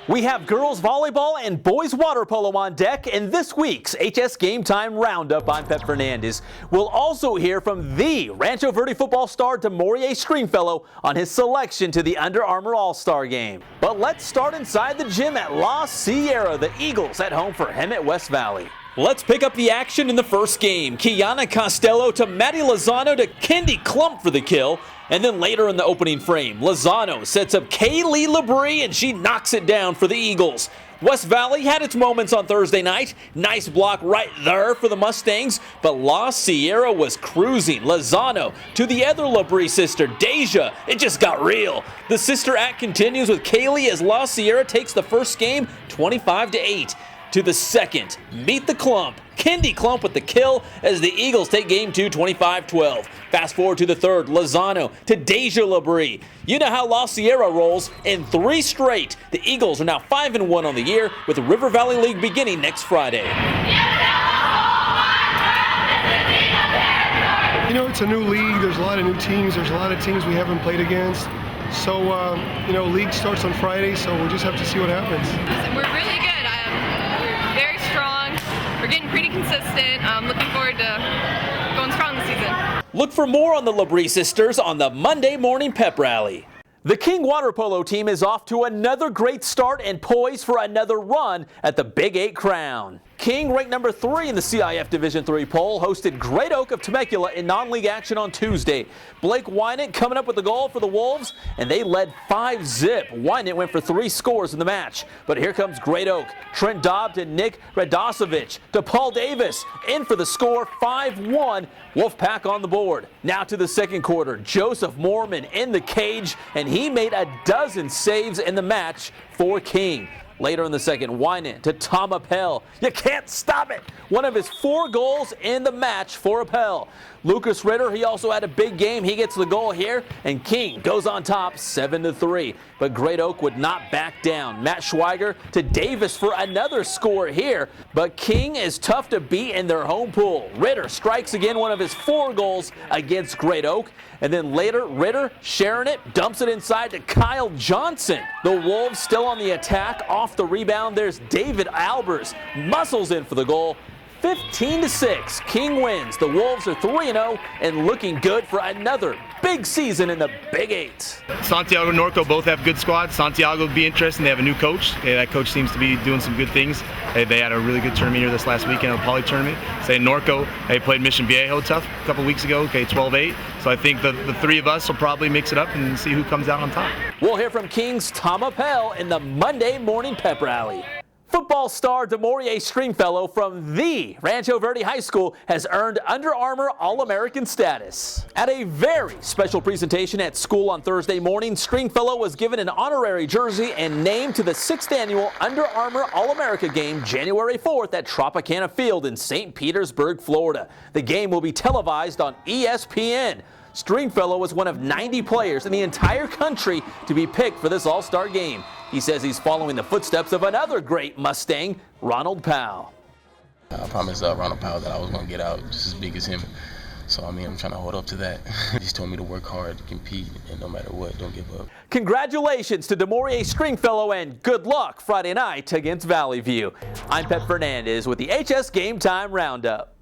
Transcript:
We have girls volleyball and boys water polo on deck in this week's HS Game Time Roundup. I'm Pep Fernandez. We'll also hear from the Rancho Verde football star Demorea Stringfellow on his selection to the Under Armour All-Star game. But let's start inside the gym at La Sierra. The Eagles at home for Hemet West Valley. Let's pick up the action in the first game. Kiana Costello to Maddie Lozano to Kendi Klump for the kill. And then later in the opening frame, Lozano sets up Kaylee Labrie and she knocks it down for the Eagles. West Valley had its moments on Thursday night. Nice block right there for the Mustangs, but La Sierra was cruising. Lozano to the other Labrie sister, Deja. It just got real. The sister act continues with Kaylee as La Sierra takes the first game 25-8. To the second, meet the Klump. Kendi Klump with the kill as the Eagles take game 2 25-12. Fast forward to the third, Lozano to Deja Labrie. You know how La Sierra rolls. In 3 straight, the Eagles are now 5-1 on the year with the River Valley League beginning next Friday. You know, it's a new league. There's a lot of new teams. There's a lot of teams we haven't played against. So, league starts on Friday, so we'll just have to see what happens. We're really good. We're very strong. We're getting pretty consistent. I'm looking forward to going strong this season. Look for more on the Labrie sisters on the Monday morning pep rally. The King Water Polo team is off to another great start and poised for another run at the Big 8 crown. King, ranked number 3 in the CIF Division III poll, hosted Great Oak of Temecula in non-league action on Tuesday. Blake Wynant coming up with the goal for the Wolves, and they led 5-zip. Wynant went for 3 scores in the match. But here comes Great Oak. Trent Dobb to Nick Radosevich to Paul Davis. In for the score, 5-1. Wolfpack on the board. Now to the second quarter. Joseph Mormon in the cage, and he made a dozen saves in the match for King. Later in the second, Wynant to Tom Appel. You can't stop it. One of his 4 goals in the match for Appel. Lucas Ritter, he also had a big game. He gets the goal here, and King goes on top 7-3. But Great Oak would not back down. Matt Schweiger to Davis for another score here. But King is tough to beat in their home pool. Ritter strikes again, one of his 4 goals against Great Oak. And then later, Ritter sharing it, dumps it inside to Kyle Johnson. The Wolves still on the attack. Off the rebound, there's David Albers. Muscles in for the goal. 15-6. King wins. The Wolves are 3-0 and looking good for another big season in the Big 8. Santiago and Norco both have good squads. Santiago will be interesting. They have a new coach. That coach seems to be doing some good things. They had a really good tournament here this last weekend, a poly tournament. Norco, they played Mission Viejo tough a couple weeks ago, 12-8. So I think the 3 of us will probably mix it up and see who comes out on top. We'll hear from King's Tom Appel in the Monday morning pep rally. Football star Demorea Stringfellow from the Rancho Verde High School has earned Under Armour All-American status. At a very special presentation at school on Thursday morning, Stringfellow was given an honorary jersey and named to the 6th annual Under Armour All-America game January 4th at Tropicana Field in St. Petersburg, Florida. The game will be televised on ESPN. Stringfellow was one of 90 players in the entire country to be picked for this All-Star game. He says he's following the footsteps of another great Mustang, Ronald Powell. I promised Ronald Powell that I was going to get out just as big as him. So, I'm trying to hold up to that. He just told me to work hard, to compete, and no matter what, don't give up. Congratulations to Demorea Stringfellow and good luck Friday night against Valley View. I'm Pep Fernandez with the HS Game Time Roundup.